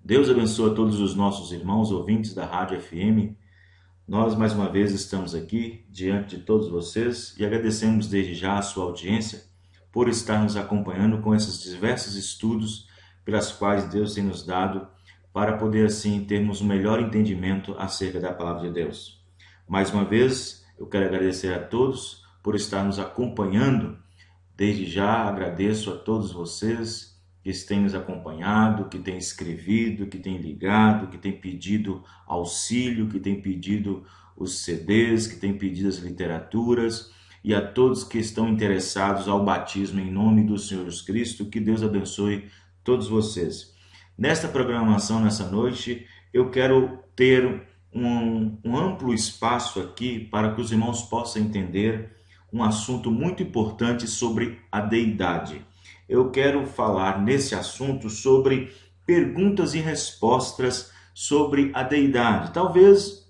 Deus abençoe a todos os nossos irmãos ouvintes da Rádio FM. Nós mais uma vez estamos aqui diante de todos vocês e agradecemos desde já a sua audiência por estar nos acompanhando com esses diversos estudos pelas quais Deus tem nos dado para poder assim termos um melhor entendimento acerca da palavra de Deus. Mais uma vez, eu quero agradecer a todos por estar nos acompanhando. Desde já agradeço a todos vocês que têm nos acompanhado, que têm escrevido, que têm ligado, que têm pedido auxílio, que têm pedido os CDs, que têm pedido as literaturas, e a todos que estão interessados ao batismo em nome do Senhor Jesus Cristo. Que Deus abençoe todos vocês. Nesta programação, nessa noite, eu quero ter um amplo espaço aqui para que os irmãos possam entender um assunto muito importante sobre a deidade. Eu quero falar nesse assunto sobre perguntas e respostas sobre a deidade. Talvez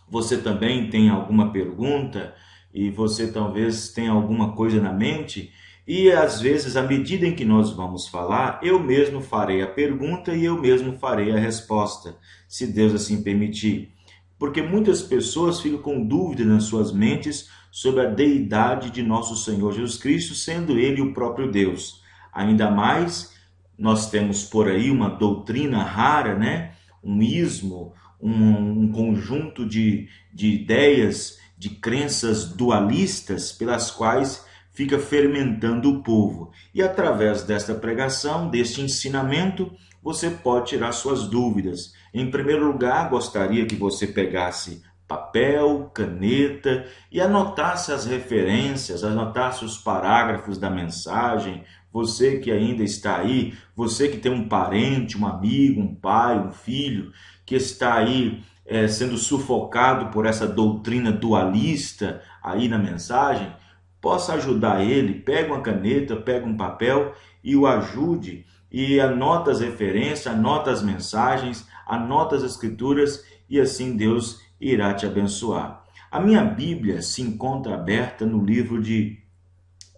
você também tenha alguma pergunta e você talvez tenha alguma coisa na mente, e às vezes, à medida em que nós vamos falar, eu mesmo farei a pergunta e eu mesmo farei a resposta, se Deus assim permitir. Porque muitas pessoas ficam com dúvida nas suas mentes sobre a deidade de nosso Senhor Jesus Cristo, sendo Ele o próprio Deus. Ainda mais, nós temos por aí uma doutrina rara, né? Um ismo, um conjunto de ideias, de crenças dualistas pelas quais fica fermentando o povo. E através desta pregação, deste ensinamento, você pode tirar suas dúvidas. Em primeiro lugar, gostaria que você pegasse papel, caneta e anotasse as referências, anotasse os parágrafos da mensagem. Você que ainda está aí, você que tem um parente, um amigo, um pai, um filho, que está aí sendo sufocado por essa doutrina dualista aí na mensagem, possa ajudar ele. Pega uma caneta, pega um papel e o ajude, e anota as referências, anota as mensagens, anota as escrituras, e assim Deus irá te abençoar. A minha Bíblia se encontra aberta no livro de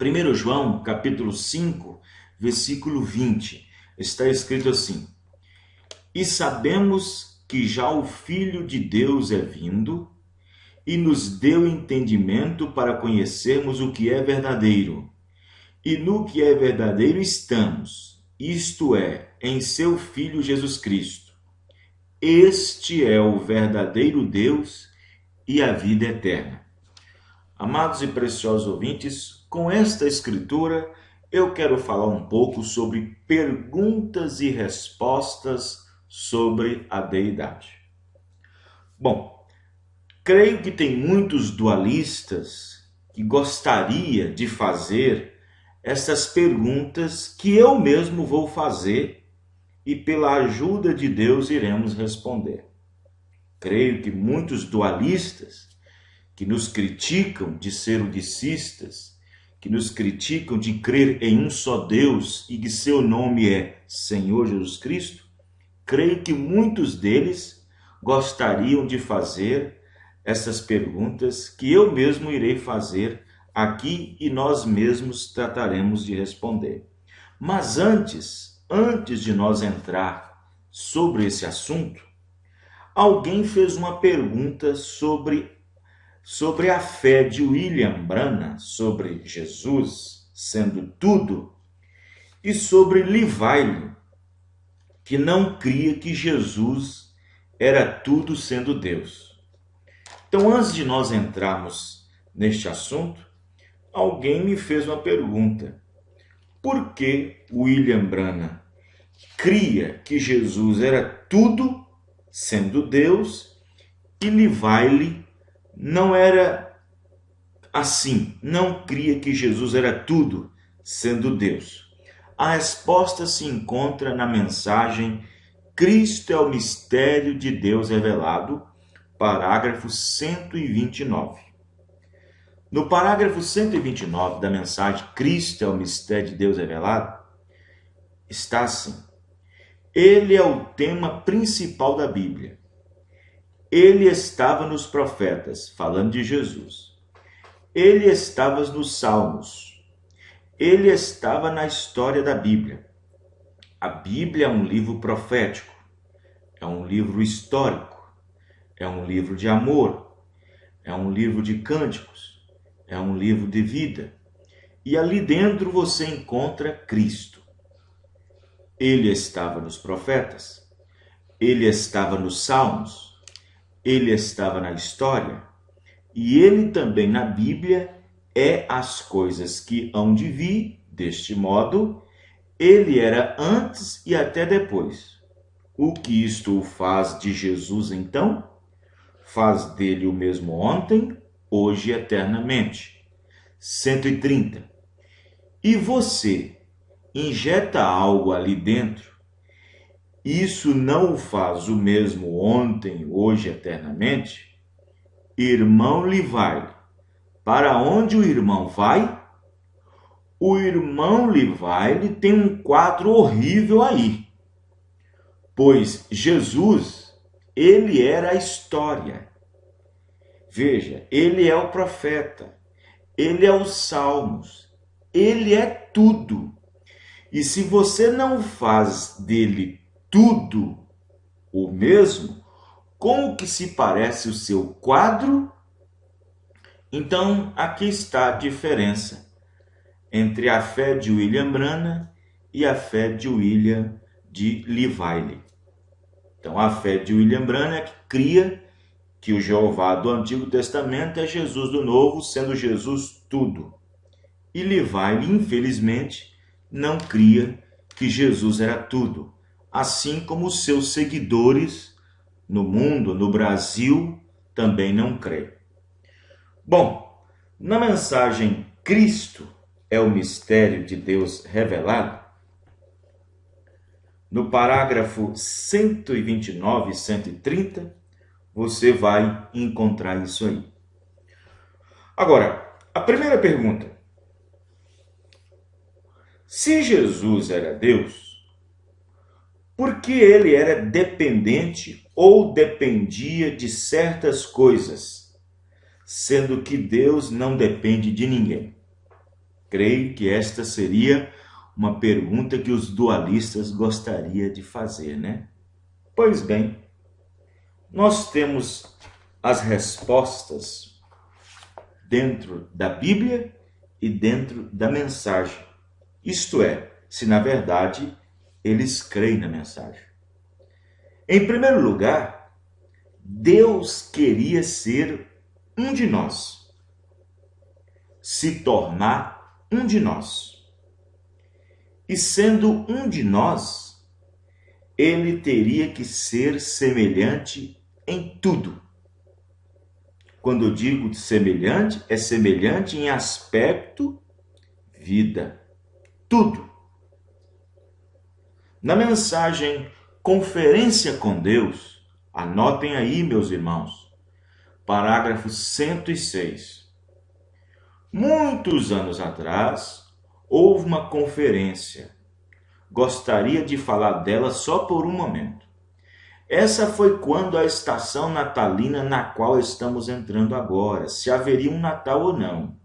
1 João, capítulo 5, versículo 20. Está escrito assim: E sabemos que já o Filho de Deus é vindo e nos deu entendimento para conhecermos o que é verdadeiro. E no que é verdadeiro estamos, isto é, em seu Filho Jesus Cristo. Este é o verdadeiro Deus e a vida eterna. Amados e preciosos ouvintes, com esta escritura eu quero falar um pouco sobre perguntas e respostas sobre a deidade. Bom, creio que tem muitos dualistas que gostaria de fazer essas perguntas que eu mesmo vou fazer e pela ajuda de Deus iremos responder. Creio que muitos dualistas que nos criticam de ser udicistas, que nos criticam de crer em um só Deus e que seu nome é Senhor Jesus Cristo, creio que muitos deles gostariam de fazer essas perguntas que eu mesmo irei fazer aqui e nós mesmos trataremos de responder. Mas antes de nós entrar sobre esse assunto, alguém fez uma pergunta sobre a fé de William Branham, sobre Jesus sendo tudo, e sobre Levi, que não cria que Jesus era tudo sendo Deus. Então, antes de nós entrarmos neste assunto, alguém me fez uma pergunta. Por que William Branham cria que Jesus era tudo sendo Deus e Levi não era assim, não cria que Jesus era tudo sendo Deus? A resposta se encontra na mensagem Cristo é o mistério de Deus revelado, parágrafo 129. No parágrafo 129 da mensagem Cristo é o mistério de Deus revelado, está assim: Ele é o tema principal da Bíblia. Ele estava nos profetas, falando de Jesus. Ele estava nos Salmos. Ele estava na história da Bíblia. A Bíblia é um livro profético. é um livro histórico, é um livro de amor, é um livro de cânticos, é um livro de vida. E ali dentro você encontra Cristo. Ele estava nos profetas, ele estava nos salmos, ele estava na história, e ele também na Bíblia é as coisas que hão de vir. Deste modo, ele era antes e até depois. O que isto o faz de Jesus, então? Faz dele o mesmo ontem, hoje e eternamente. 130. E você injeta algo ali dentro, isso não o faz o mesmo ontem, hoje e eternamente? Irmão Livai, para onde o irmão vai? O irmão Livai tem um quadro horrível aí, pois Jesus, ele era a história. Veja, ele é o profeta, ele é os salmos, ele é tudo. E se você não faz dele tudo o mesmo, como que se parece o seu quadro? Então, aqui está a diferença entre a fé de William Branham e a fé de William de Livai. Então, a fé de William Branham é que cria que o Jeová do Antigo Testamento é Jesus do Novo, sendo Jesus tudo. E Livai, infelizmente, não cria que Jesus era tudo, assim como os seus seguidores no mundo, no Brasil, também não creem. Bom, na mensagem Cristo é o mistério de Deus revelado, no parágrafo 129 e 130, você vai encontrar isso aí. Agora, a primeira pergunta. Se Jesus era Deus, por que ele era dependente ou dependia de certas coisas, sendo que Deus não depende de ninguém? Creio que esta seria uma pergunta que os dualistas gostariam de fazer, né? Pois bem, nós temos as respostas dentro da Bíblia e dentro da mensagem. Isto é, se na verdade eles creem na mensagem. Em primeiro lugar, Deus queria ser um de nós, se tornar um de nós. E sendo um de nós, ele teria que ser semelhante em tudo. Quando eu digo semelhante, é semelhante em aspecto, vida, tudo. Na mensagem Conferência com Deus, anotem aí, meus irmãos, parágrafo 106. Muitos anos atrás, houve uma conferência. Gostaria de falar dela só por um momento. Essa foi quando a estação natalina na qual estamos entrando agora, se haveria um Natal ou não.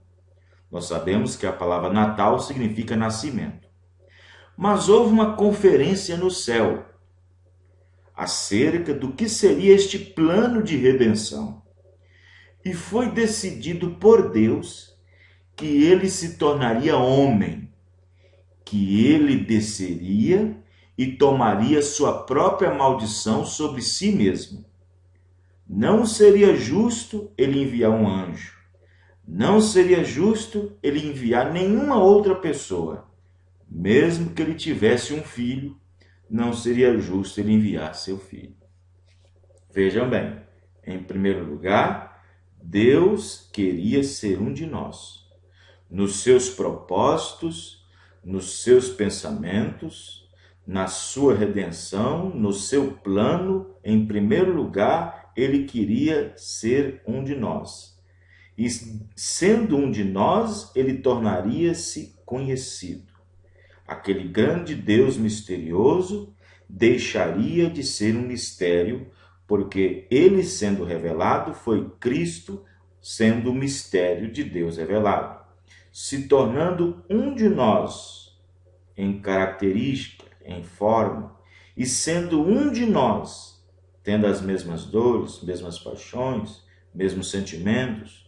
Nós sabemos que a palavra Natal significa nascimento. Mas houve uma conferência no céu acerca do que seria este plano de redenção. E foi decidido por Deus que ele se tornaria homem, que ele desceria e tomaria sua própria maldição sobre si mesmo. Não seria justo ele enviar um anjo. Não seria justo ele enviar nenhuma outra pessoa. Mesmo que ele tivesse um filho, não seria justo ele enviar seu filho. Vejam bem, em primeiro lugar, Deus queria ser um de nós. Nos seus propósitos, nos seus pensamentos, na sua redenção, no seu plano, em primeiro lugar, ele queria ser um de nós. E sendo um de nós, ele tornaria-se conhecido. Aquele grande Deus misterioso deixaria de ser um mistério, porque ele sendo revelado foi Cristo sendo o mistério de Deus revelado, se tornando um de nós em característica, em forma, e sendo um de nós tendo as mesmas dores, mesmas paixões, mesmos sentimentos,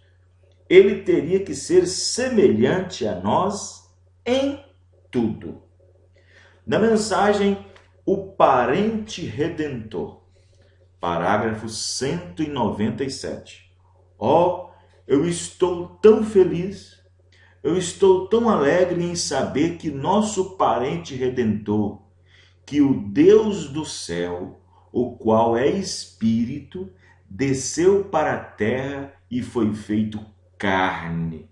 ele teria que ser semelhante a nós em tudo. Na mensagem, o parente redentor, parágrafo 197. Eu estou tão feliz, eu estou tão alegre em saber que nosso parente redentor, que o Deus do céu, o qual é Espírito, desceu para a terra e foi feito carne,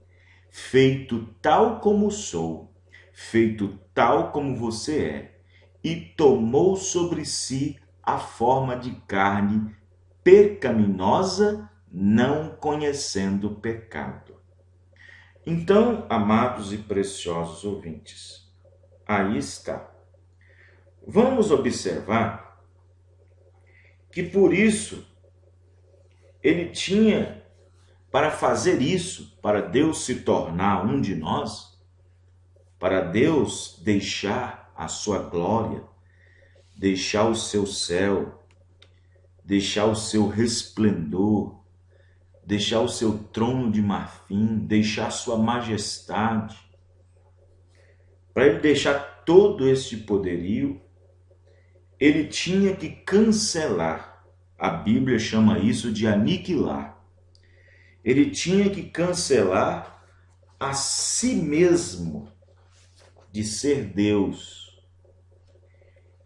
feito tal como sou, feito tal como você é, e tomou sobre si a forma de carne pecaminosa, não conhecendo pecado. Então, amados e preciosos ouvintes, aí está. Vamos observar que por isso ele tinha, para fazer isso, para Deus se tornar um de nós, para Deus deixar a sua glória, deixar o seu céu, deixar o seu resplendor, deixar o seu trono de marfim, deixar sua majestade, para ele deixar todo este poderio, ele tinha que cancelar. A Bíblia chama isso de aniquilar. Ele tinha que cancelar a si mesmo de ser Deus.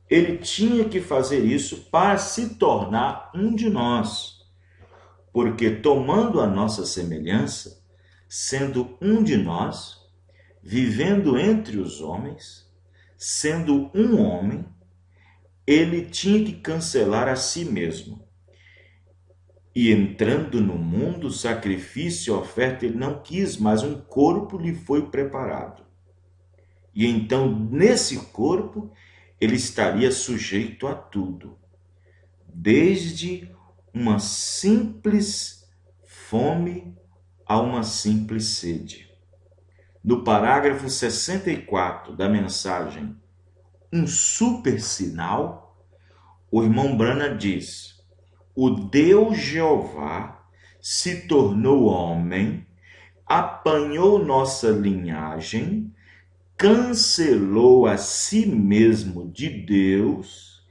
Ele tinha que fazer isso para se tornar um de nós, porque tomando a nossa semelhança, sendo um de nós, vivendo entre os homens, sendo um homem, ele tinha que cancelar a si mesmo. E entrando no mundo, sacrifício e oferta ele não quis, mas um corpo lhe foi preparado. E então, nesse corpo, ele estaria sujeito a tudo, desde uma simples fome a uma simples sede. No parágrafo 64 da mensagem, um super sinal, o irmão Branham diz: o Deus Jeová se tornou homem, apanhou nossa linhagem, cancelou a si mesmo de Deus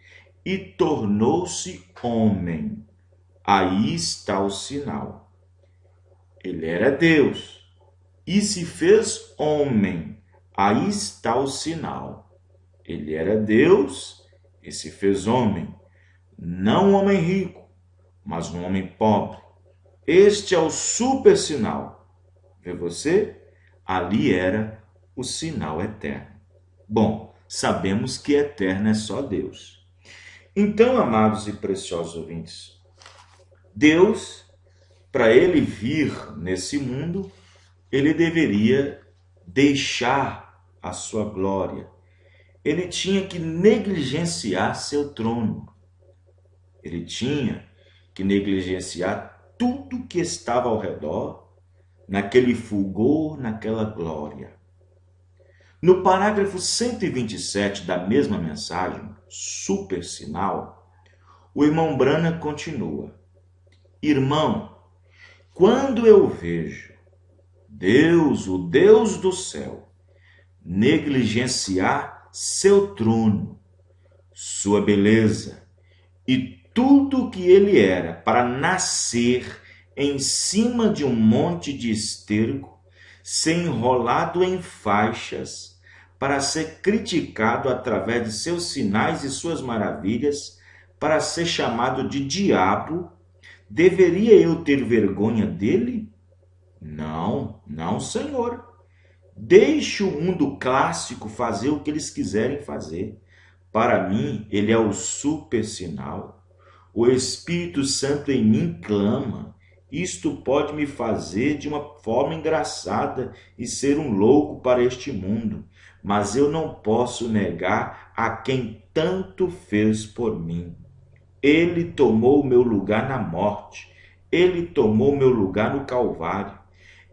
e tornou-se homem. Aí está o sinal. Ele era Deus e se fez homem. Aí está o sinal. Ele era Deus e se fez homem. Não um homem rico, mas um homem pobre. Este é o super sinal. Vê você? Ali era o sinal eterno. Bom, sabemos que eterno é só Deus. Então, amados e preciosos ouvintes, Deus, para ele vir nesse mundo, ele deveria deixar a sua glória. Ele tinha que negligenciar seu trono. Ele tinha que negligenciar tudo que estava ao redor, naquele fulgor, naquela glória. No parágrafo 127 da mesma mensagem, super sinal, o irmão Branham continua: irmão, quando eu vejo Deus, o Deus do céu, negligenciar seu trono, sua beleza e tudo que ele era para nascer em cima de um monte de esterco, ser enrolado em faixas, para ser criticado através de seus sinais e suas maravilhas, para ser chamado de diabo, deveria eu ter vergonha dele? Não, não, Senhor. Deixe o mundo clássico fazer o que eles quiserem fazer. Para mim, ele é o super sinal. O Espírito Santo em mim clama. Isto pode me fazer de uma forma engraçada e ser um louco para este mundo, mas eu não posso negar a quem tanto fez por mim. Ele tomou o meu lugar na morte, ele tomou o meu lugar no Calvário,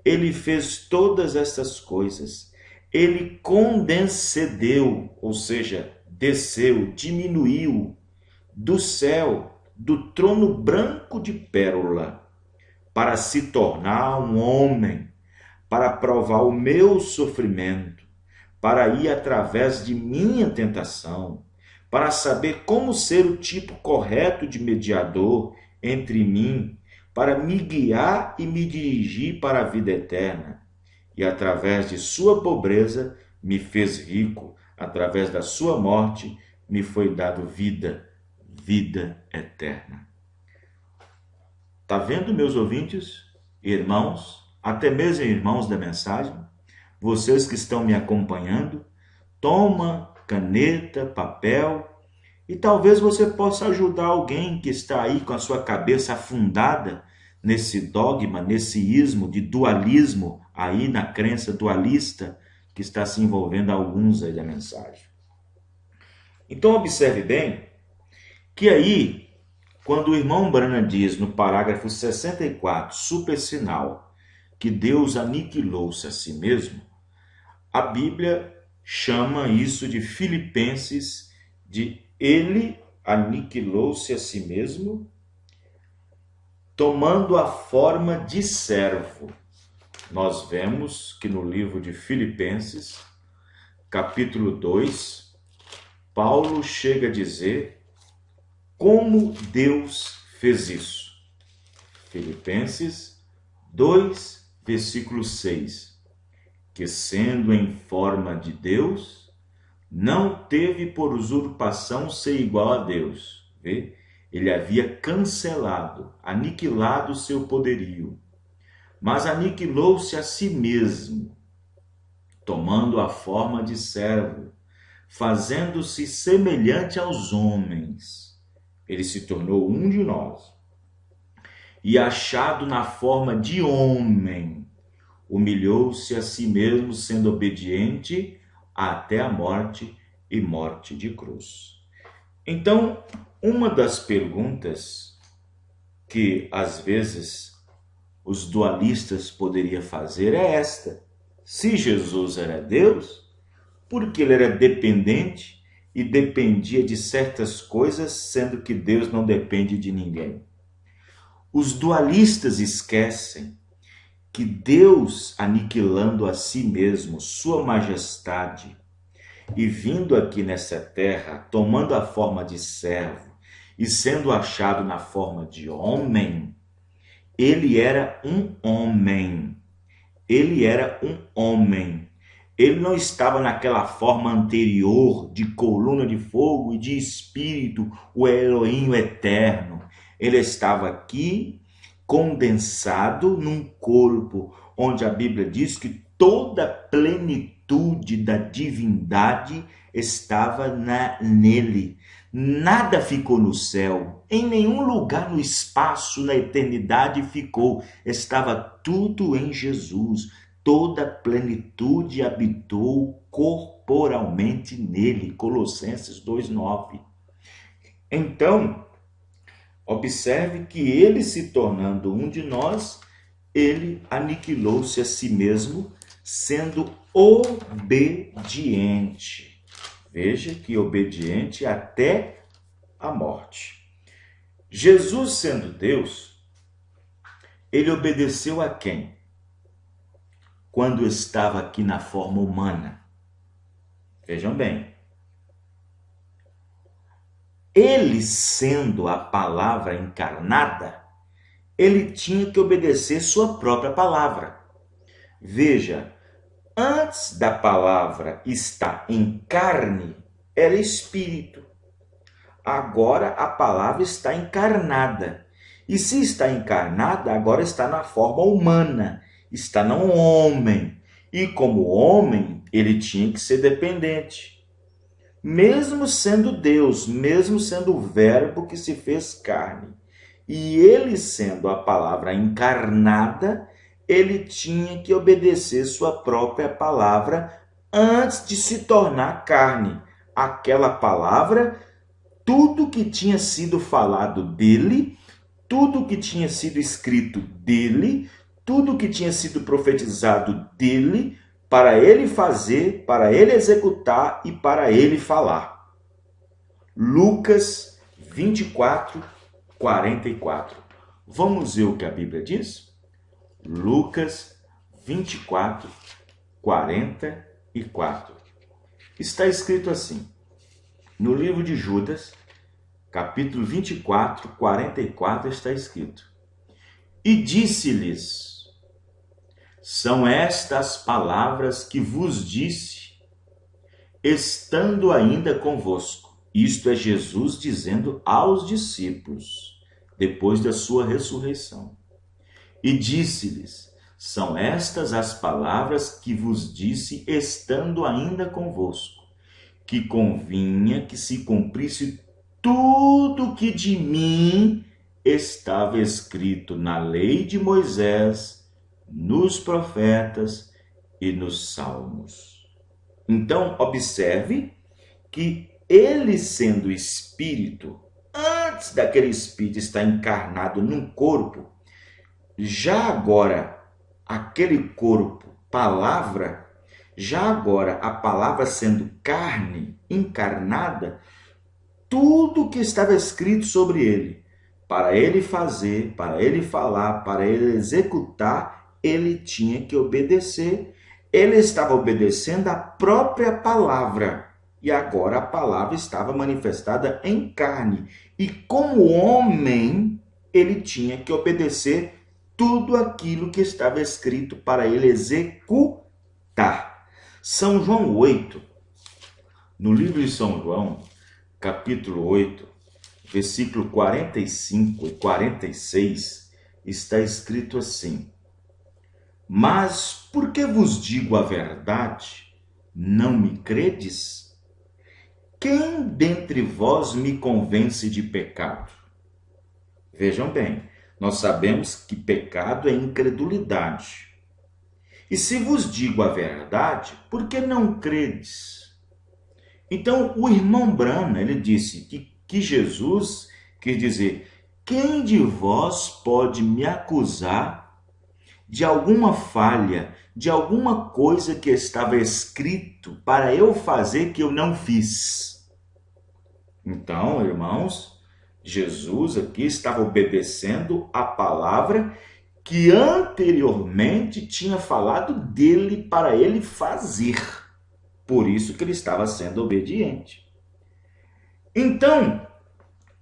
ele fez todas essas coisas, ele condescendeu, ou seja, desceu, diminuiu do céu, do trono branco de pérola, para se tornar um homem, para provar o meu sofrimento, para ir através de minha tentação, para saber como ser o tipo correto de mediador entre mim, para me guiar e me dirigir para a vida eterna. E através de sua pobreza me fez rico, através da sua morte me foi dado vida, vida eterna. Tá vendo, meus ouvintes, irmãos, até mesmo irmãos da mensagem, vocês que estão me acompanhando, toma caneta, papel, e talvez você possa ajudar alguém que está aí com a sua cabeça afundada nesse dogma, nesse ismo de dualismo, aí na crença dualista que está se envolvendo alguns aí da mensagem. Então observe bem que aí, quando o irmão Branham diz no parágrafo 64, supersinal, que Deus aniquilou-se a si mesmo, a Bíblia chama isso de Filipenses, de ele aniquilou-se a si mesmo, tomando a forma de servo. Nós vemos que no livro de Filipenses, capítulo 2, Paulo chega a dizer como Deus fez isso. Filipenses 2, versículo 6. Que sendo em forma de Deus, não teve por usurpação ser igual a Deus. Vê? Ele havia cancelado, aniquilado o seu poderio, mas aniquilou-se a si mesmo, tomando a forma de servo, fazendo-se semelhante aos homens. Ele se tornou um de nós. E achado na forma de homem, humilhou-se a si mesmo, sendo obediente até a morte e morte de cruz. Então, uma das perguntas que às vezes os dualistas poderiam fazer é esta: se Jesus era Deus, por que ele era dependente e dependia de certas coisas, sendo que Deus não depende de ninguém? Os dualistas esquecem que Deus, aniquilando a si mesmo, sua majestade, e vindo aqui nessa terra, tomando a forma de servo e sendo achado na forma de homem, ele era um homem. Ele era um homem. Ele não estava naquela forma anterior de coluna de fogo e de espírito, o Elohim eterno. Ele estava aqui condensado num corpo onde a Bíblia diz que toda a plenitude da divindade estava nele. Nada ficou no céu, em nenhum lugar no espaço, na eternidade ficou. Estava tudo em Jesus. Toda a plenitude habitou corporalmente nele. Colossenses 2:9. Então, observe que ele, se tornando um de nós, ele aniquilou-se a si mesmo, sendo obediente. Veja que obediente até a morte. Jesus, sendo Deus, ele obedeceu a quem? Quando estava aqui na forma humana. Vejam bem. Ele, sendo a palavra encarnada, ele tinha que obedecer sua própria palavra. Veja, antes da palavra estar em carne, era espírito. Agora a palavra está encarnada. E se está encarnada, agora está na forma humana, está no homem. E como homem, ele tinha que ser dependente. Mesmo sendo Deus, mesmo sendo o verbo que se fez carne. E ele sendo a palavra encarnada, ele tinha que obedecer sua própria palavra antes de se tornar carne. Aquela palavra, tudo que tinha sido falado dele, tudo que tinha sido escrito dele, tudo que tinha sido profetizado dele, para ele fazer, para ele executar e para ele falar. Lucas 24, 44. Vamos ver o que a Bíblia diz? Lucas 24, 44. Está escrito assim, no livro de Judas, capítulo 24, 44, está escrito: E disse-lhes: São estas palavras que vos disse, estando ainda convosco. Isto é Jesus dizendo aos discípulos, depois da sua ressurreição. E disse-lhes: São estas as palavras que vos disse, estando ainda convosco, que convinha que se cumprisse tudo que de mim estava escrito na lei de Moisés, nos profetas e nos salmos. Então, observe que ele, sendo espírito, antes daquele espírito estar encarnado num corpo, já agora aquele corpo, palavra, já agora a palavra sendo carne, encarnada, tudo que estava escrito sobre ele, para ele fazer, para ele falar, para ele executar, ele tinha que obedecer. Ele estava obedecendo a própria palavra. E agora a palavra estava manifestada em carne. E como homem, ele tinha que obedecer tudo aquilo que estava escrito para ele executar. São João 8, no livro de São João, capítulo 8, versículo 45 e 46, está escrito assim: Mas por que vos digo a verdade, não me credes? Quem dentre vós me convence de pecado? Vejam bem, nós sabemos que pecado é incredulidade. E se vos digo a verdade, por que não credes? Então, o irmão Brana, ele disse que Jesus quer dizer: quem de vós pode me acusar de alguma falha, de alguma coisa que estava escrito para eu fazer que eu não fiz? Então, irmãos, Jesus aqui estava obedecendo a palavra que anteriormente tinha falado dele para ele fazer. Por isso que ele estava sendo obediente. Então,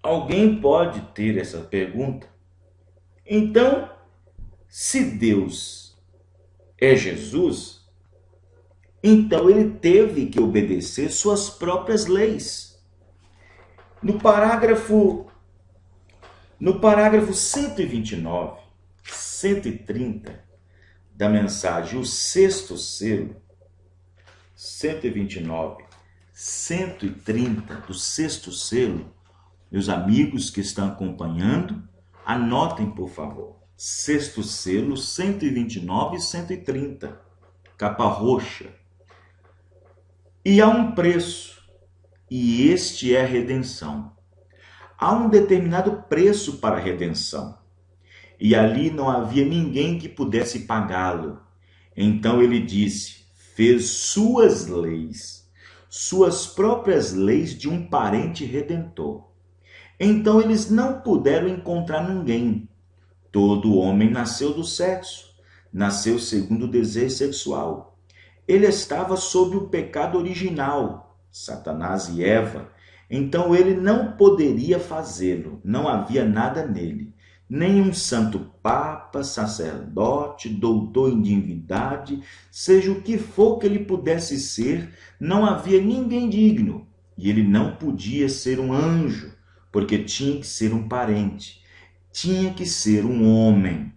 alguém pode ter essa pergunta. Então, se Deus é Jesus, então ele teve que obedecer suas próprias leis. No parágrafo 129, 130 da mensagem, o sexto selo, 129, 130 do sexto selo, meus amigos que estão acompanhando, anotem, por favor. Sexto selo, 129 e 130, capa roxa. E há um preço, e este é a redenção. Há um determinado preço para a redenção, e ali não havia ninguém que pudesse pagá-lo. Então ele disse: fez suas leis, suas próprias leis de um parente redentor. Então eles não puderam encontrar ninguém. Todo homem nasceu do sexo, nasceu segundo o desejo sexual. Ele estava sob o pecado original, Satanás e Eva. Então ele não poderia fazê-lo, não havia nada nele. Nem um santo papa, sacerdote, doutor em divindade, seja o que for que ele pudesse ser, não havia ninguém digno. E ele não podia ser um anjo, porque tinha que ser um parente, tinha que ser um homem.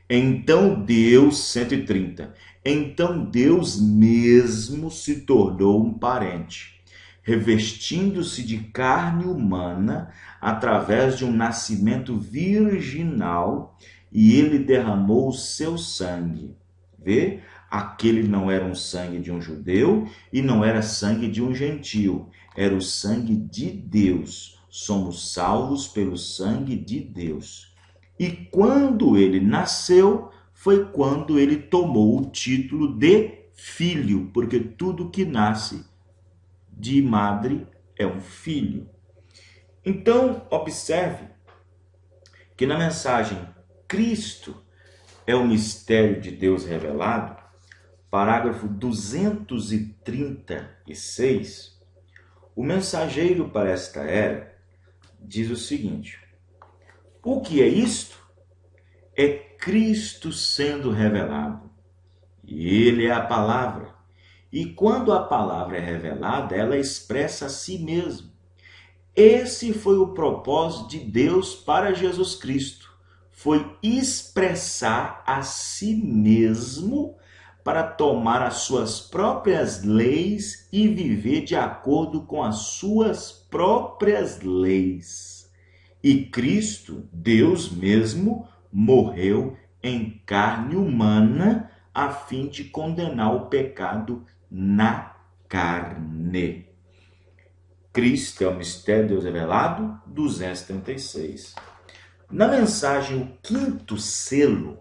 Então Deus, 130, então Deus mesmo se tornou um parente, revestindo-se de carne humana através de um nascimento virginal, e ele derramou o seu sangue. Vê? Aquele não era um sangue de um judeu e não era sangue de um gentio, era o sangue de Deus. Somos salvos pelo sangue de Deus. E quando ele nasceu, foi quando ele tomou o título de filho, porque tudo que nasce de madre é um filho. Então, observe que na mensagem Cristo é o mistério de Deus revelado, parágrafo 236, o mensageiro para esta era diz o seguinte: o que é isto? É Cristo sendo revelado. E ele é a palavra. E quando a palavra é revelada, ela expressa a si mesmo. Esse foi o propósito de Deus para Jesus Cristo. Foi expressar a si mesmo para tomar as suas próprias leis e viver de acordo com as suas próprias leis. E Cristo, Deus mesmo, morreu em carne humana a fim de condenar o pecado na carne. Cristo é o mistério de Deus revelado, 236. Na mensagem O Quinto Selo,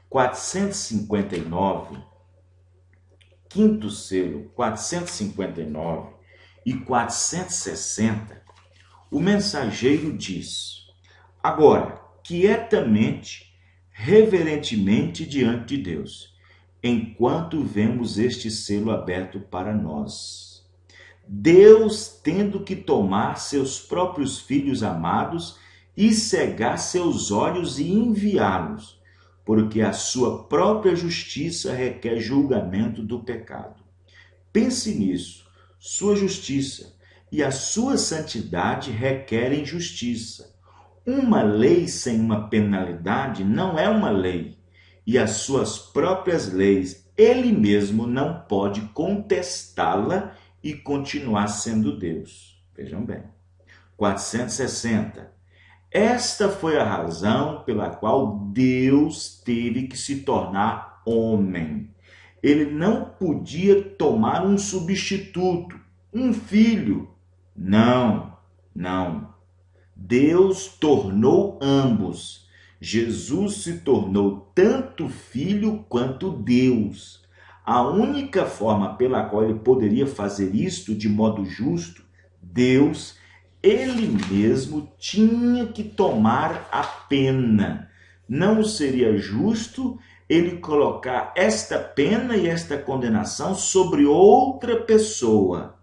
459, Quinto Selo, 459 e 460, o mensageiro diz: agora, quietamente, reverentemente diante de Deus, enquanto vemos este selo aberto para nós. Deus tendo que tomar seus próprios filhos amados e cegar seus olhos e enviá-los, porque a sua própria justiça requer julgamento do pecado. Pense nisso. Sua justiça e a sua santidade requerem justiça. Uma lei sem uma penalidade não é uma lei, e as suas próprias leis ele mesmo não pode contestá-la e continuar sendo Deus. Vejam bem. 460. Esta foi a razão pela qual Deus teve que se tornar homem. Ele não podia tomar um substituto, um filho. Não. Deus tornou ambos. Jesus se tornou tanto filho quanto Deus. A única forma pela qual ele poderia fazer isto de modo justo, Deus, ele mesmo tinha que tomar a pena. Não seria justo ele colocar esta pena e esta condenação sobre outra pessoa.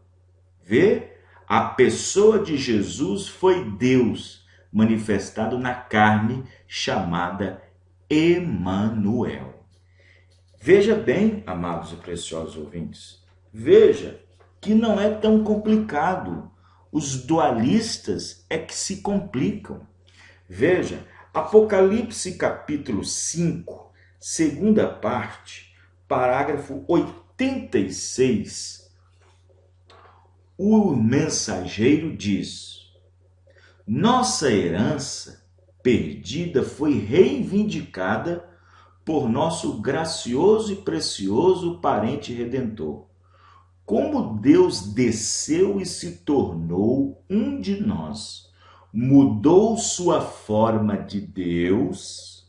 Vê? A pessoa de Jesus foi Deus, manifestado na carne, chamada Emanuel. Veja bem, amados e preciosos ouvintes, veja que não é tão complicado. Os dualistas é que se complicam. Veja, Apocalipse capítulo 5, segunda parte, parágrafo 86, o mensageiro diz: nossa herança perdida foi reivindicada por nosso gracioso e precioso parente redentor. Como Deus desceu e se tornou um de nós, mudou sua forma de Deus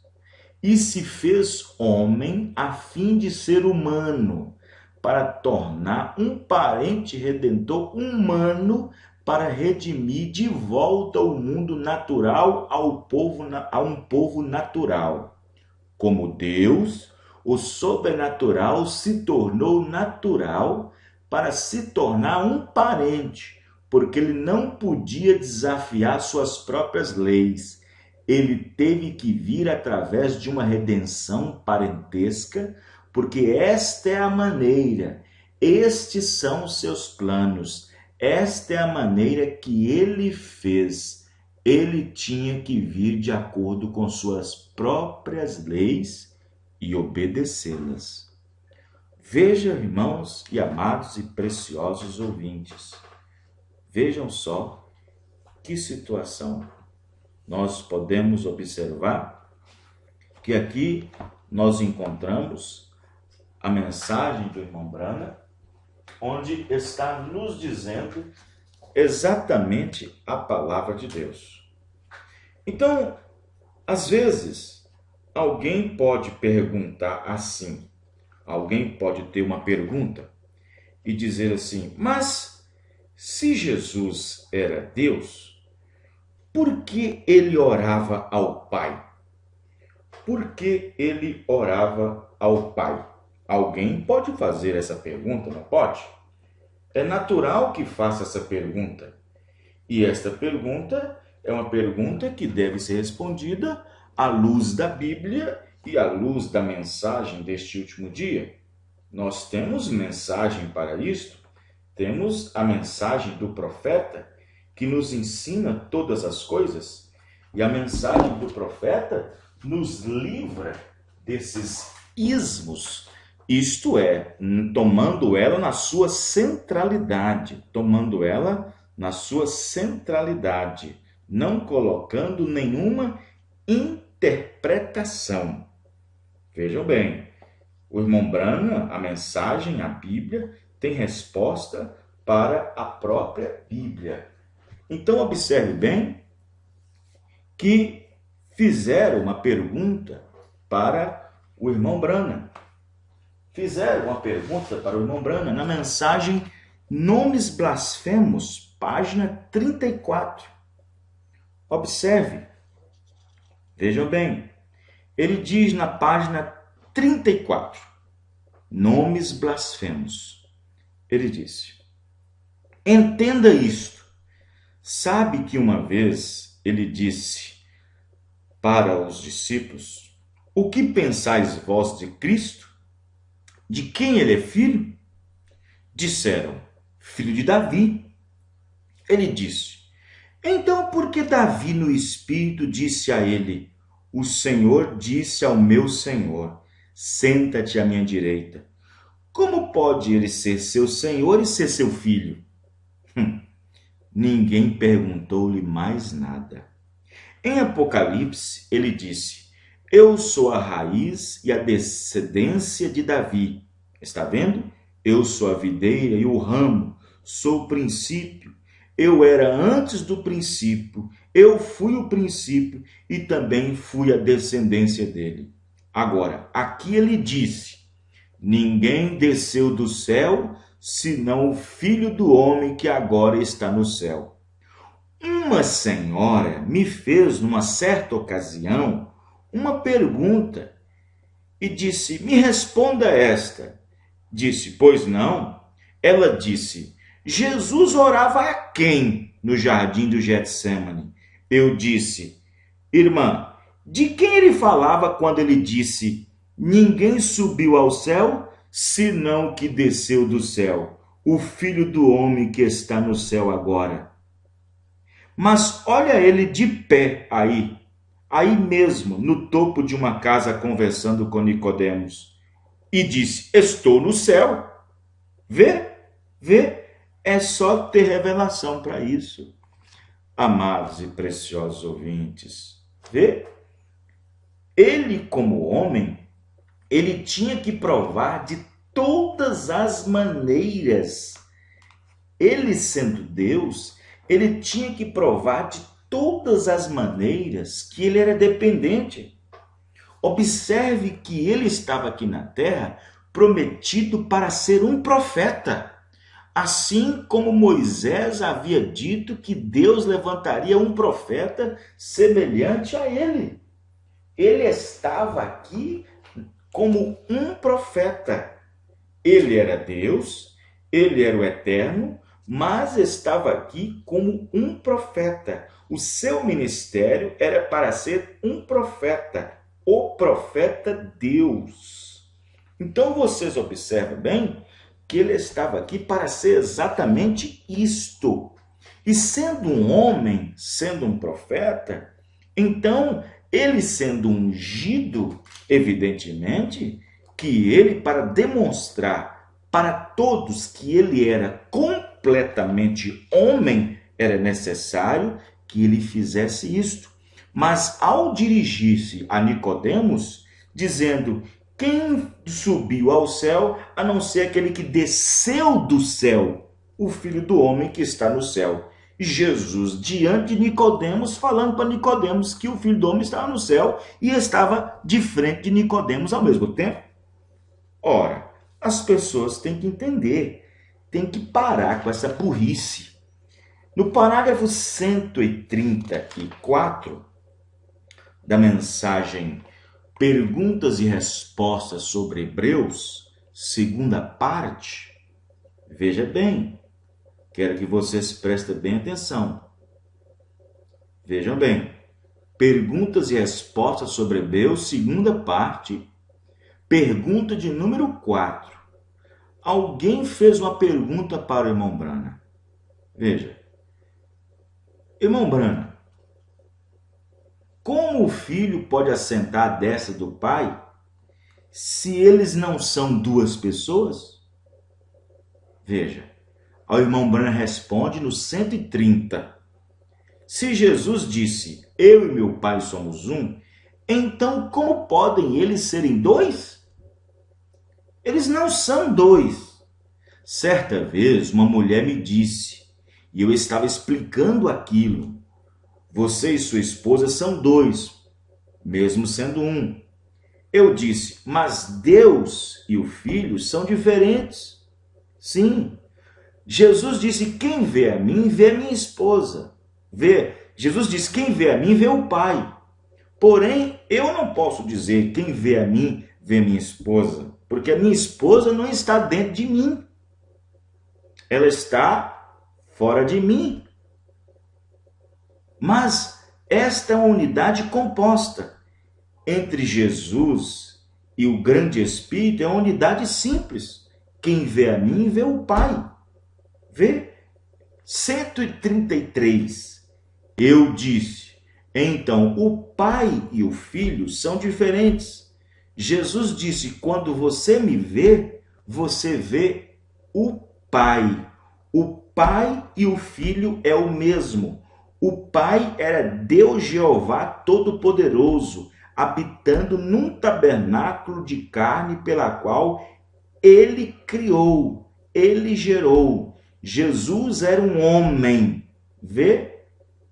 e se fez homem a fim de ser humano, para tornar um parente redentor humano para redimir de volta o mundo natural a um povo natural. Como Deus, o sobrenatural se tornou natural para se tornar um parente, porque ele não podia desafiar suas próprias leis. Ele teve que vir através de uma redenção parentesca, porque esta é a maneira, estes são os seus planos, esta é a maneira que ele fez. Ele tinha que vir de acordo com suas próprias leis e obedecê-las. Veja, irmãos e amados e preciosos ouvintes, vejam só que situação. Nós podemos observar que aqui nós encontramos a mensagem do irmão Brana, onde está nos dizendo exatamente a palavra de Deus. Então, às vezes, alguém pode perguntar assim, alguém pode ter uma pergunta e dizer assim: mas se Jesus era Deus, Por que ele orava ao Pai? Por que ele orava ao Pai? Alguém pode fazer essa pergunta, não pode? É natural que faça essa pergunta. E esta pergunta é uma pergunta que deve ser respondida à luz da Bíblia e à luz da mensagem deste último dia. Nós temos mensagem para isto, temos a mensagem do profeta que nos ensina todas as coisas, e a mensagem do profeta nos livra desses ismos, isto é, tomando ela na sua centralidade, não colocando nenhuma interpretação. Vejam bem, o irmão Branham, a mensagem, a Bíblia, tem resposta para a própria Bíblia. Então, observe bem que fizeram uma pergunta para o irmão Branham. Na mensagem Nomes Blasfemos, página 34. Observe, vejam bem, ele diz na página 34, Nomes Blasfemos. Ele disse: entenda isto. Sabe que uma vez ele disse para os discípulos: o que pensais vós de Cristo? De quem ele é filho? Disseram: filho de Davi. Ele disse: então por que Davi no Espírito disse a ele: o Senhor disse ao meu Senhor: senta-te à minha direita? Como pode ele ser seu Senhor e ser seu filho? Ninguém perguntou-lhe mais nada. Em Apocalipse, ele disse: eu sou a raiz e a descendência de Davi. Está vendo? Eu sou a videira e o ramo, sou o princípio. Eu era antes do princípio, eu fui o princípio e também fui a descendência dele. Agora, aqui ele disse: ninguém desceu do céu, senão o Filho do Homem que agora está no céu. Uma senhora me fez, numa certa ocasião, uma pergunta e disse: me responda esta. Disse: pois não. Ela disse: Jesus orava a quem no jardim do Getsêmani? Eu disse: irmã, de quem ele falava quando ele disse: ninguém subiu ao céu, senão o que desceu do céu, o Filho do Homem que está no céu agora? Mas olha ele de pé aí mesmo, no topo de uma casa, conversando com Nicodemos, e disse: estou no céu. Vê, é só ter revelação para isso. Amados e preciosos ouvintes, vê? Ele, como homem, ele tinha que provar de todas as maneiras. Ele, sendo Deus, ele tinha que provar de todas as maneiras que ele era dependente. Observe que ele estava aqui na terra prometido para ser um profeta. Assim como Moisés havia dito que Deus levantaria um profeta semelhante a ele. Ele estava aqui como um profeta. Ele era Deus, ele era o Eterno, mas estava aqui como um profeta. O seu ministério era para ser um profeta, o profeta Deus. Então vocês observam bem que ele estava aqui para ser exatamente isto. E sendo um homem, sendo um profeta, então ele sendo ungido, evidentemente, que ele, para demonstrar para todos que ele era completamente homem, era necessário que ele fizesse isto. Mas ao dirigir-se a Nicodemos, dizendo: quem subiu ao céu, a não ser aquele que desceu do céu, o Filho do Homem que está no céu. Jesus, diante de Nicodemos, falando para Nicodemos que o Filho do Homem estava no céu e estava de frente de Nicodemos ao mesmo tempo. Ora, as pessoas têm que entender, têm que parar com essa burrice. No parágrafo 134 da mensagem Perguntas e Respostas sobre Hebreus, segunda parte, veja bem, quero que vocês prestem bem atenção. Vejam bem, Perguntas e Respostas sobre Hebreus, segunda parte, pergunta de número 4. Alguém fez uma pergunta para o irmão Brana. Veja, irmão Brana, como o filho pode assentar à destra do pai se eles não são duas pessoas? Veja, o irmão Brana responde no 130. Se Jesus disse, eu e meu pai somos um, então como podem eles serem dois? Eles não são dois. Certa vez uma mulher me disse, e eu estava explicando aquilo, você e sua esposa são dois, mesmo sendo um. Eu disse, mas Deus e o Filho são diferentes. Sim, Jesus disse, quem vê a mim, vê a minha esposa. Jesus disse, quem vê a mim, vê o Pai. Porém, eu não posso dizer, quem vê a mim, vê a minha esposa, porque a minha esposa não está dentro de mim. Ela está fora de mim. Mas esta é uma unidade composta. Entre Jesus e o grande Espírito é uma unidade simples. Quem vê a mim, vê o Pai. Vê? 133. Eu disse, então o Pai e o Filho são diferentes. Jesus disse, quando você me vê, você vê o Pai. O Pai e o Filho é o mesmo. O Pai era Deus Jeová Todo-Poderoso, habitando num tabernáculo de carne pela qual ele criou, ele gerou. Jesus era um homem. Vê?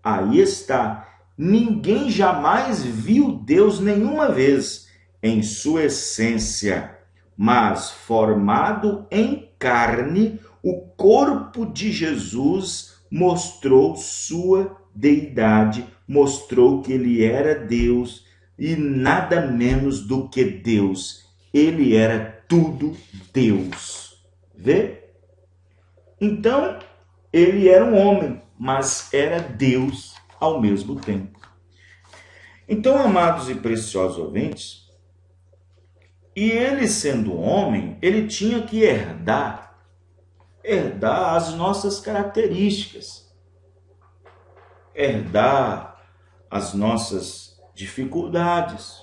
Aí está. Ninguém jamais viu Deus nenhuma vez em sua essência, mas formado em carne, o corpo de Jesus mostrou sua deidade, mostrou que ele era Deus e nada menos do que Deus. Ele era tudo Deus. Vê? Então, ele era um homem, mas era Deus ao mesmo tempo. Então, amados e preciosos ouvintes, e ele sendo homem, ele tinha que herdar as nossas características, herdar as nossas dificuldades.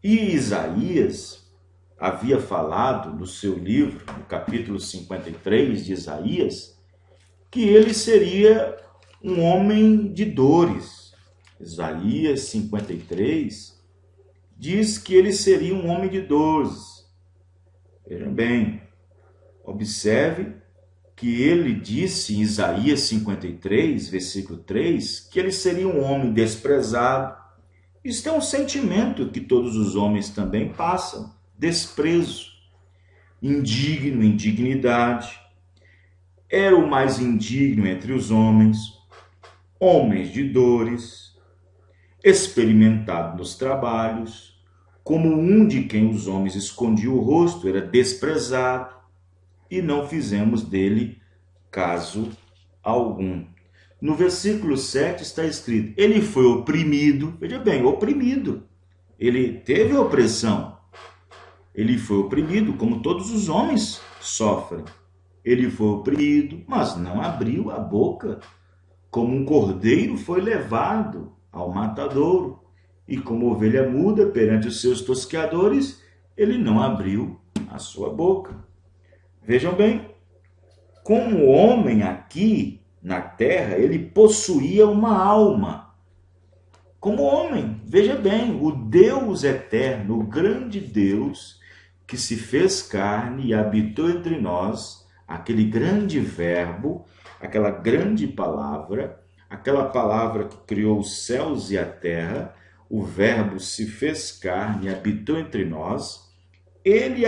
E Isaías havia falado no seu livro, no capítulo 53 de Isaías, que ele seria um homem de dores. Isaías 53 diz que ele seria um homem de dores. Vejam bem, observe que ele disse em Isaías 53, versículo 3, que ele seria um homem desprezado. Isto é um sentimento que todos os homens também passam, desprezo, indigno, indignidade. Era o mais indigno entre os homens de dores, experimentado nos trabalhos, como um de quem os homens escondiam o rosto, era desprezado, e não fizemos dele caso algum. No versículo 7 está escrito, ele foi oprimido, veja bem, oprimido. Ele teve opressão. Ele foi oprimido, como todos os homens sofrem. Ele foi oprimido, mas não abriu a boca. Como um cordeiro foi levado ao matadouro, e como ovelha muda perante os seus tosqueadores, ele não abriu a sua boca. Vejam bem, como homem aqui na terra, ele possuía uma alma. Como homem, veja bem, o Deus eterno, o grande Deus que se fez carne e habitou entre nós, aquele grande verbo, aquela grande palavra, aquela palavra que criou os céus e a terra, o verbo se fez carne e habitou entre nós, ele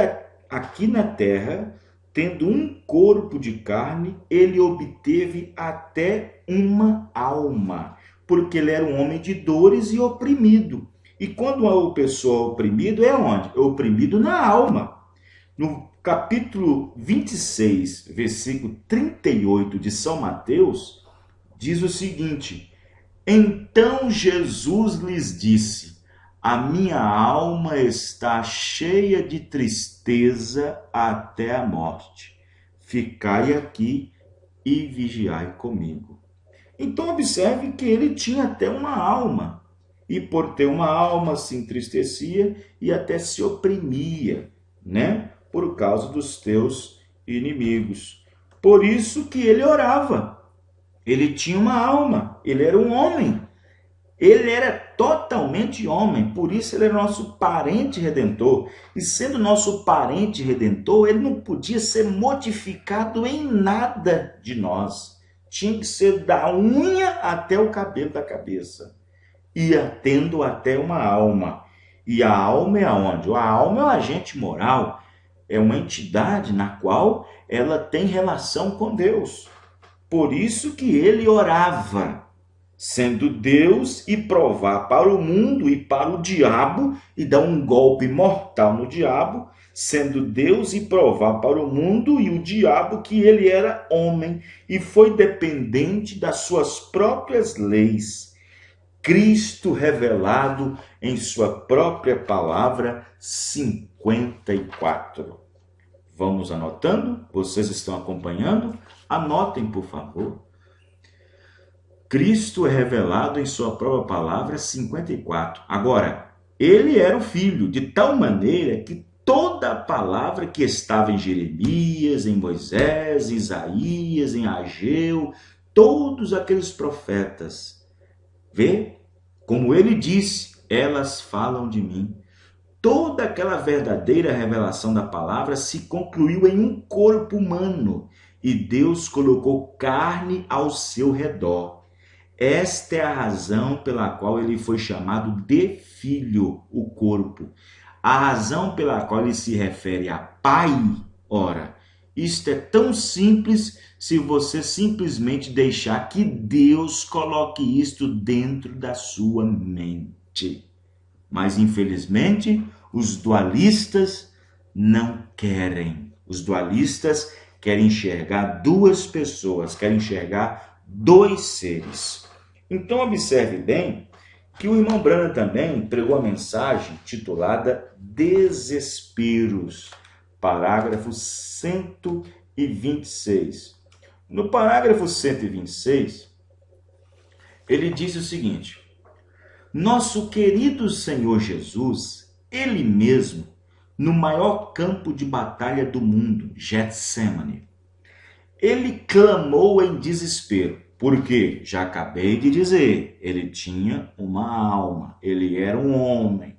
aqui na terra tendo um corpo de carne, ele obteve até uma alma, porque ele era um homem de dores e oprimido. E quando a pessoa é oprimido, é onde? É oprimido na alma. No capítulo 26, versículo 38 de São Mateus, diz o seguinte: então Jesus lhes disse: a minha alma está cheia de tristeza até a morte. Ficai aqui e vigiai comigo. Então observe que ele tinha até uma alma. E por ter uma alma se entristecia e até se oprimia, né? Por causa dos teus inimigos. Por isso que ele orava. Ele tinha uma alma, ele era um homem. Ele era totalmente homem, por isso ele era nosso parente redentor. E sendo nosso parente redentor, ele não podia ser modificado em nada de nós. Tinha que ser da unha até o cabelo da cabeça. Ia tendo até uma alma. E a alma é aonde? A alma é um agente moral, é uma entidade na qual ela tem relação com Deus. Por isso que ele orava, sendo Deus, e provar para o mundo e para o diabo, e dar um golpe mortal no diabo, sendo Deus, e provar para o mundo e o diabo que ele era homem e foi dependente das suas próprias leis. Cristo revelado em sua própria palavra 54. Vamos anotando? Vocês estão acompanhando? Anotem, por favor. Cristo é revelado em sua própria palavra 54. Agora, ele era o Filho, de tal maneira que toda a palavra que estava em Jeremias, em Moisés, em Isaías, em Ageu, todos aqueles profetas, vê? Como ele disse, elas falam de mim. Toda aquela verdadeira revelação da palavra se concluiu em um corpo humano e Deus colocou carne ao seu redor. Esta é a razão pela qual ele foi chamado de Filho, o corpo. A razão pela qual ele se refere a Pai. Ora, isto é tão simples se você simplesmente deixar que Deus coloque isto dentro da sua mente. Mas, infelizmente, os dualistas não querem. Os dualistas querem enxergar duas pessoas, querem enxergar dois seres. Então, observe bem que o irmão Branham também pregou a mensagem titulada Desesperos, parágrafo 126. No parágrafo 126, ele disse o seguinte: nosso querido Senhor Jesus, ele mesmo, no maior campo de batalha do mundo, Getsemane, ele clamou em desespero, porque, já acabei de dizer, ele tinha uma alma, ele era um homem.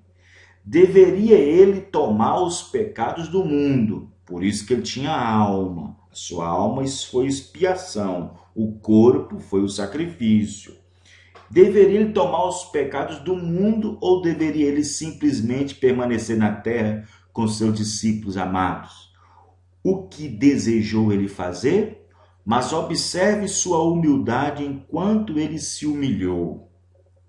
Deveria ele tomar os pecados do mundo, por isso que ele tinha alma. A sua alma foi expiação, o corpo foi o sacrifício. Deveria ele tomar os pecados do mundo ou deveria ele simplesmente permanecer na terra com seus discípulos amados? O que desejou ele fazer? Mas observe sua humildade enquanto ele se humilhou.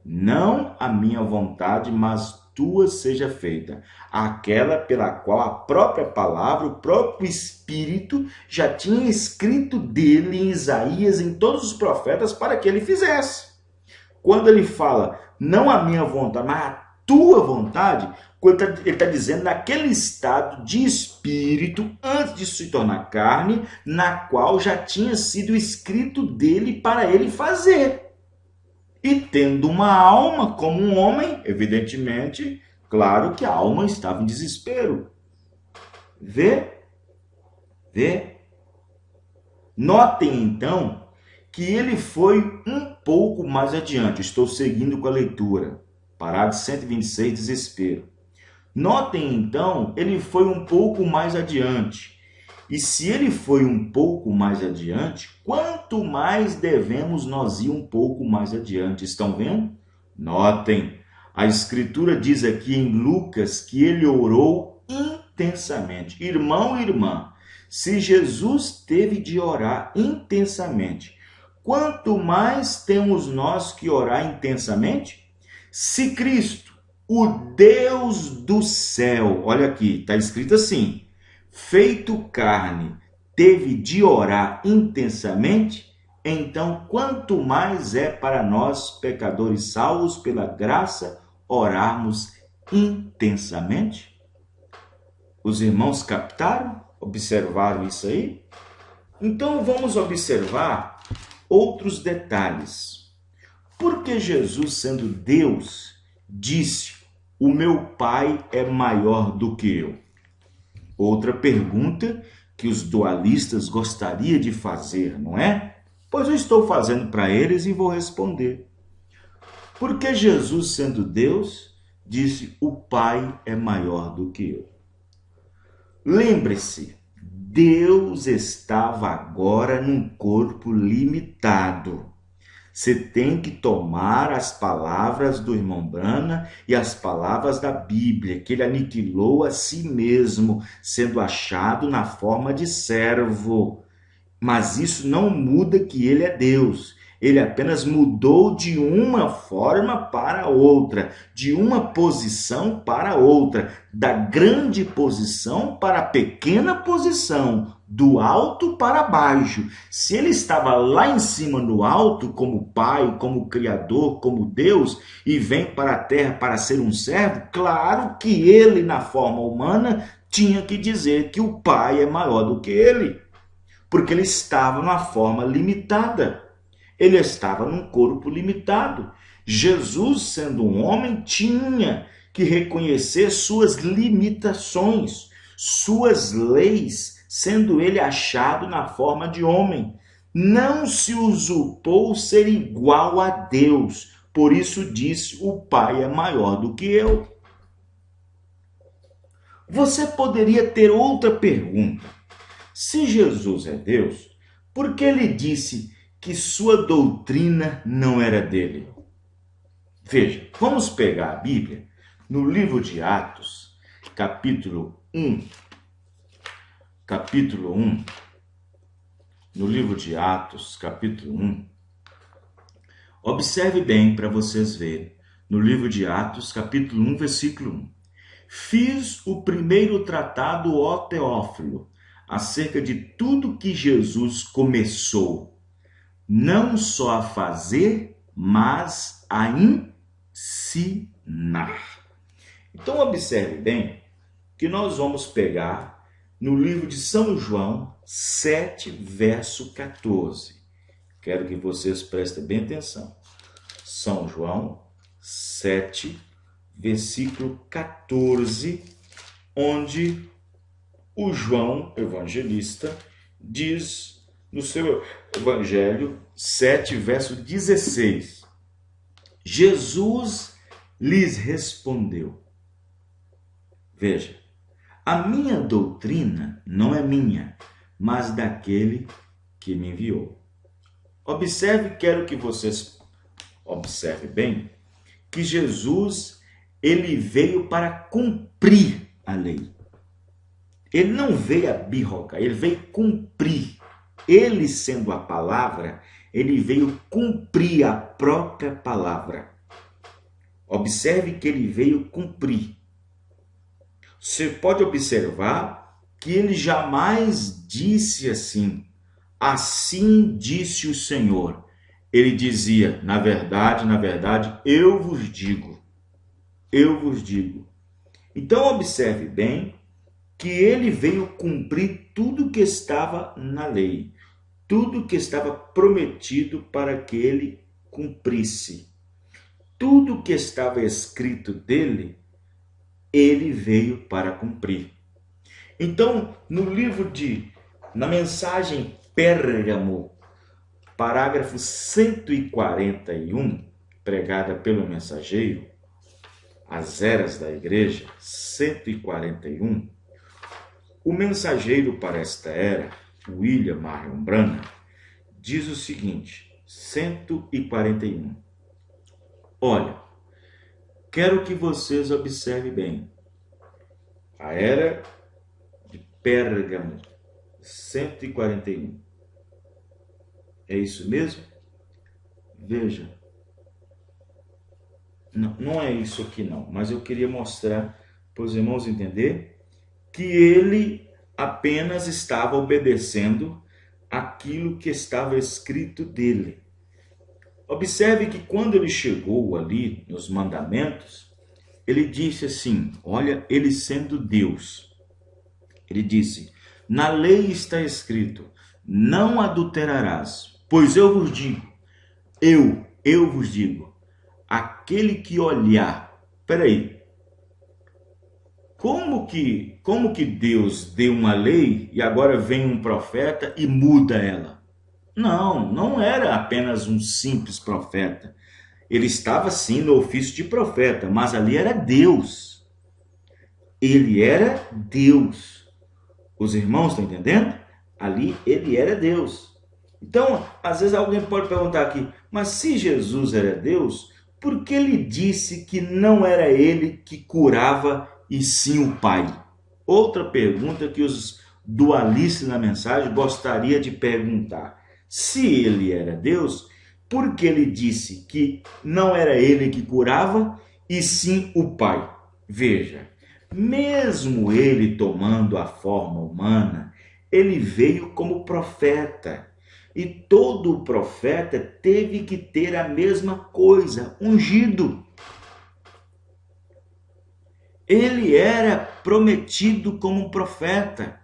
Não a minha vontade, mas tua seja feita. Aquela pela qual a própria palavra, o próprio Espírito já tinha escrito dele em Isaías, em todos os profetas, para que ele fizesse. Quando ele fala, não a minha vontade, mas a tua vontade, quando ele está dizendo naquele estado de espírito, antes de se tornar carne, na qual já tinha sido escrito dele para ele fazer. E tendo uma alma como um homem, evidentemente, claro que a alma estava em desespero. Vê? Notem então que ele foi um pouco mais adiante. Estou seguindo com a leitura. Parágrafo 126, desespero. Notem então, ele foi um pouco mais adiante. E se ele foi um pouco mais adiante, quanto mais devemos nós ir um pouco mais adiante? Estão vendo? Notem, a Escritura diz aqui em Lucas que ele orou intensamente. Irmão e irmã, Se Jesus teve de orar intensamente, quanto mais temos nós que orar intensamente? Se Cristo, o Deus do céu, olha aqui, está escrito assim, feito carne, teve de orar intensamente, então quanto mais é para nós, pecadores salvos pela graça, orarmos intensamente? Os irmãos captaram? Observaram isso aí? Então vamos observar outros detalhes. Por que Jesus, sendo Deus, disse: o meu Pai é maior do que eu? Outra pergunta que os dualistas gostariam de fazer, não é? Pois eu estou fazendo para eles e vou responder. Por que Jesus, sendo Deus, disse: o Pai é maior do que eu? Lembre-se, Deus estava agora num corpo limitado. Você tem que tomar as palavras do irmão Brana e as palavras da Bíblia, que ele aniquilou a si mesmo, sendo achado na forma de servo. Mas isso não muda que ele é Deus. Ele apenas mudou de uma forma para outra, de uma posição para outra, da grande posição para a pequena posição, do alto para baixo. Se ele estava lá em cima no alto, como Pai, como Criador, como Deus, e vem para a terra para ser um servo, claro que ele, na forma humana, tinha que dizer que o Pai é maior do que ele, porque ele estava numa forma limitada. Ele estava num corpo limitado. Jesus, sendo um homem, tinha que reconhecer suas limitações, suas leis, sendo ele achado na forma de homem. Não se usurpou ser igual a Deus. Por isso disse: o Pai é maior do que eu. Você poderia ter outra pergunta. Se Jesus é Deus, por que ele disse que sua doutrina não era dele? Veja, vamos pegar a Bíblia no livro de Atos, capítulo 1. Capítulo 1. No livro de Atos, capítulo 1. Observe bem para vocês verem. No livro de Atos, capítulo 1, versículo 1. Fiz o primeiro tratado, ó Teófilo, acerca de tudo que Jesus começou, não só a fazer, mas a ensinar. Então observe bem que nós vamos pegar no livro de São João 7, verso 14. Quero que vocês prestem bem atenção. São João 7, versículo 14, onde o João, evangelista, diz no seu evangelho 7, verso 16. Jesus lhes respondeu. Veja, a minha doutrina não é minha, mas daquele que me enviou. Observe, quero que vocês observem bem, que Jesus, ele veio para cumprir a lei. Ele não veio abirrogar, ele veio cumprir. Ele, sendo a palavra, ele veio cumprir a própria palavra. Observe que ele veio cumprir. Você pode observar que ele jamais disse assim: assim disse o Senhor. Ele dizia: na verdade, eu vos digo. Eu vos digo. Então observe bem que ele veio cumprir tudo que estava na lei, tudo que estava prometido para que ele cumprisse. Tudo que estava escrito dele, ele veio para cumprir. Então, na mensagem Pérgamo, parágrafo 141, pregada pelo mensageiro, As Eras da Igreja, 141, o mensageiro para esta era, William Marion Branham, diz o seguinte, 141. Olha, quero que vocês observem bem. A era de Pérgamo, 141. É isso mesmo? Veja. Não é isso aqui não, mas eu queria mostrar para os irmãos entender que ele apenas estava obedecendo aquilo que estava escrito dele. Observe que quando ele chegou ali nos mandamentos, ele disse assim, olha, ele sendo Deus, ele disse, na lei está escrito, não adulterarás, pois eu vos digo, eu vos digo, aquele que olhar, peraí, como que Deus deu uma lei e agora vem um profeta e muda ela? Não era apenas um simples profeta. Ele estava sim no ofício de profeta, mas ali era Deus. Ele era Deus. Os irmãos estão entendendo? Ali ele era Deus. Então, às vezes alguém pode perguntar aqui, mas se Jesus era Deus, por que ele disse que não era ele que curava e sim o Pai? Outra pergunta que os dualistas na mensagem gostaria de perguntar. Se ele era Deus, por que ele disse que não era ele que curava e sim o Pai? Veja, mesmo ele tomando a forma humana, ele veio como profeta. E todo profeta teve que ter a mesma coisa, ungido. Ele era prometido como um profeta,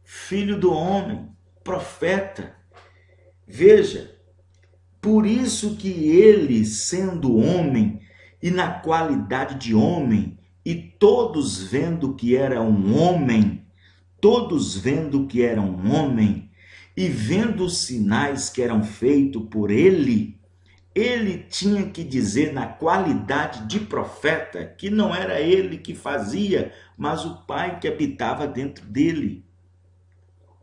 filho do homem, profeta. Veja, por isso que ele, sendo homem e na qualidade de homem, e todos vendo que era um homem, e vendo os sinais que eram feitos por ele tinha que dizer na qualidade de profeta que não era ele que fazia, mas o Pai que habitava dentro dele.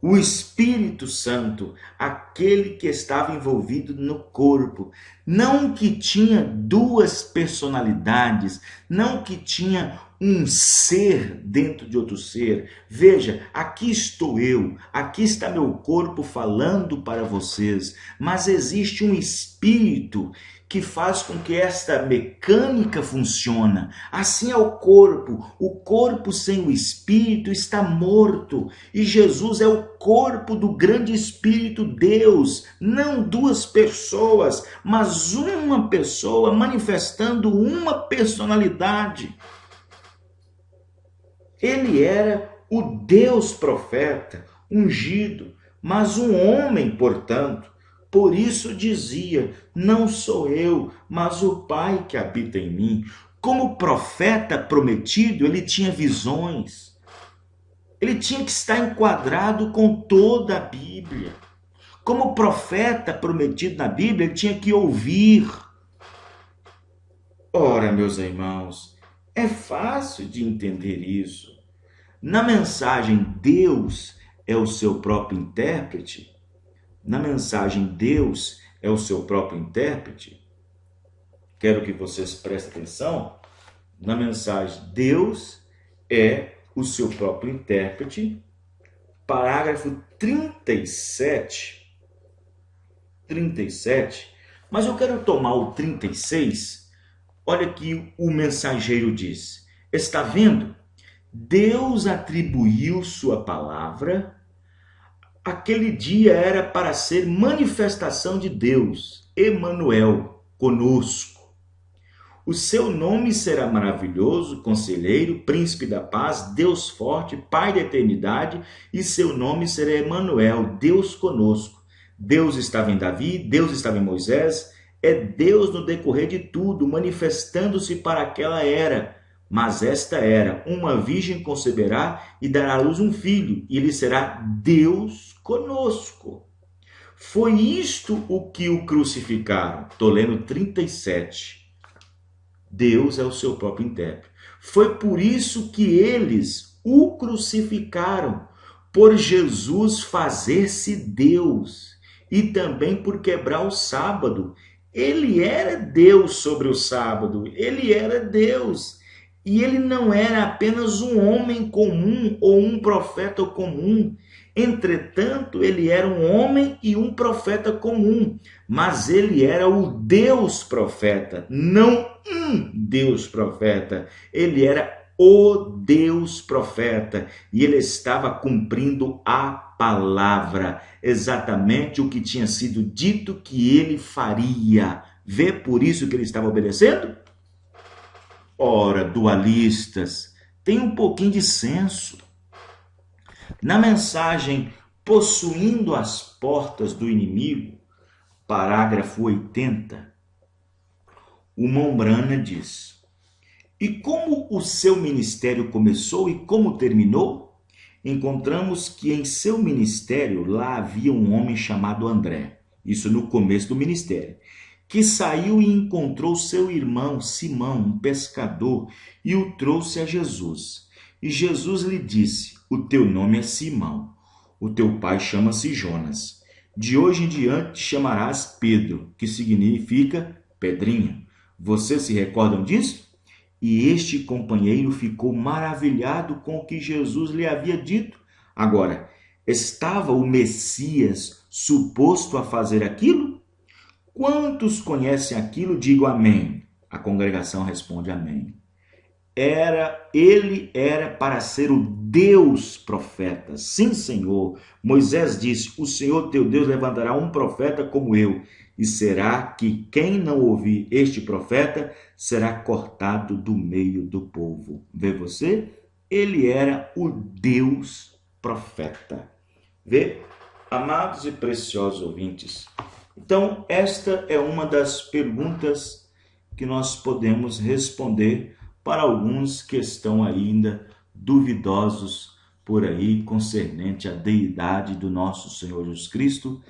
O Espírito Santo, aquele que estava envolvido no corpo, não que tinha duas personalidades, não que tinha um ser dentro de outro ser. Veja, aqui estou eu, aqui está meu corpo falando para vocês, mas existe um espírito que faz com que esta mecânica funcione. Assim é o corpo sem o espírito está morto, e Jesus é o corpo do grande Espírito Deus, não duas pessoas, mas uma pessoa manifestando uma personalidade. Ele era o Deus profeta, ungido, mas um homem, portanto. Por isso dizia, não sou eu, mas o Pai que habita em mim. Como profeta prometido, ele tinha visões. Ele tinha que estar enquadrado com toda a Bíblia. Como profeta prometido na Bíblia, ele tinha que ouvir. Ora, meus irmãos, é fácil de entender isso. Na mensagem, Deus é o seu próprio intérprete. Quero que vocês prestem atenção. Na mensagem, Deus é o seu próprio intérprete. Parágrafo 37. Mas eu quero tomar o 36. Olha que o mensageiro diz. Está vendo? Deus atribuiu sua palavra. Aquele dia era para ser manifestação de Deus, Emanuel, conosco. O seu nome será maravilhoso, conselheiro, príncipe da paz, Deus forte, Pai da eternidade, e seu nome será Emanuel, Deus conosco. Deus estava em Davi, Deus estava em Moisés, é Deus no decorrer de tudo, manifestando-se para aquela era. Mas esta era, uma virgem conceberá e dará à luz um filho, e ele será Deus conosco. Foi isto o que o crucificaram. Estou lendo 37. Deus é o seu próprio intérprete. Foi por isso que eles o crucificaram, por Jesus fazer-se Deus, e também por quebrar o sábado. Ele era Deus sobre o sábado, ele era Deus. E ele não era apenas um homem comum ou um profeta comum. Entretanto, ele era um homem e um profeta comum, mas ele era o Deus profeta, não um Deus profeta. Ele era o Deus profeta e ele estava cumprindo a palavra, exatamente o que tinha sido dito que ele faria. Vê por isso que ele estava obedecendo? Ora, dualistas, tem um pouquinho de senso. Na mensagem Possuindo as Portas do Inimigo, parágrafo 80, o Mombrana diz: e como o seu ministério começou e como terminou? Encontramos que em seu ministério lá havia um homem chamado André, isso no começo do ministério, que saiu e encontrou seu irmão Simão, um pescador, e o trouxe a Jesus. E Jesus lhe disse: o teu nome é Simão, o teu pai chama-se Jonas. De hoje em diante te chamarás Pedro, que significa pedrinha. Vocês se recordam disso? E este companheiro ficou maravilhado com o que Jesus lhe havia dito. Agora, estava o Messias suposto a fazer aquilo? Quantos conhecem aquilo? Digo amém. A congregação responde amém. Ele era para ser o Deus profeta. Sim, Senhor. Moisés disse: o Senhor teu Deus levantará um profeta como eu. E será que quem não ouvir este profeta será cortado do meio do povo. Vê você? Ele era o Deus profeta. Vê? Amados e preciosos ouvintes, então esta é uma das perguntas que nós podemos responder para alguns que estão ainda duvidosos por aí concernente à deidade do nosso Senhor Jesus Cristo,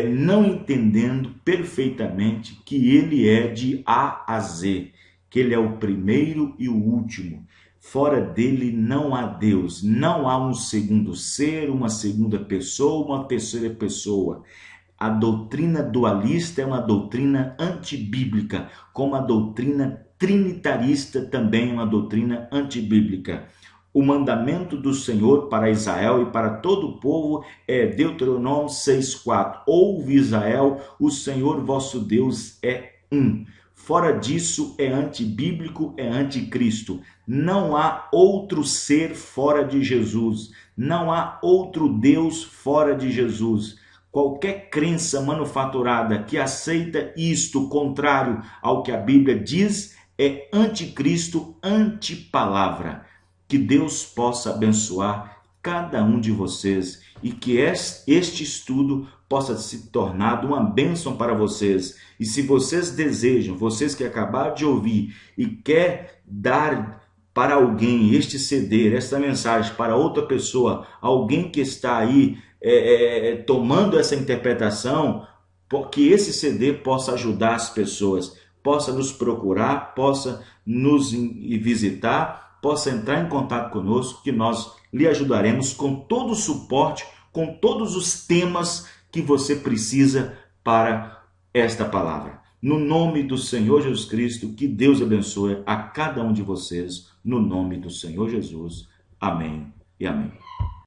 não entendendo perfeitamente que ele é de A a Z, que ele é o primeiro e o último. Fora dele não há Deus, não há um segundo ser, uma segunda pessoa, uma terceira pessoa. A doutrina dualista é uma doutrina antibíblica, como a doutrina trinitarista também é uma doutrina antibíblica. O mandamento do Senhor para Israel e para todo o povo é Deuteronômio 6,4. Ouve, Israel, o Senhor vosso Deus é um. Fora disso é antibíblico, é anticristo. Não há outro ser fora de Jesus. Não há outro Deus fora de Jesus. Qualquer crença manufaturada que aceita isto contrário ao que a Bíblia diz é anticristo, antipalavra. Que Deus possa abençoar cada um de vocês e que este estudo possa se tornar uma bênção para vocês. E se vocês desejam, vocês que acabaram de ouvir e quer dar para alguém este CD, esta mensagem para outra pessoa, alguém que está aí tomando essa interpretação, que esse CD possa ajudar as pessoas, possa nos procurar, possa nos visitar, possa entrar em contato conosco, que nós lhe ajudaremos com todo o suporte, com todos os temas que você precisa para esta palavra. No nome do Senhor Jesus Cristo, que Deus abençoe a cada um de vocês, no nome do Senhor Jesus. Amém e amém.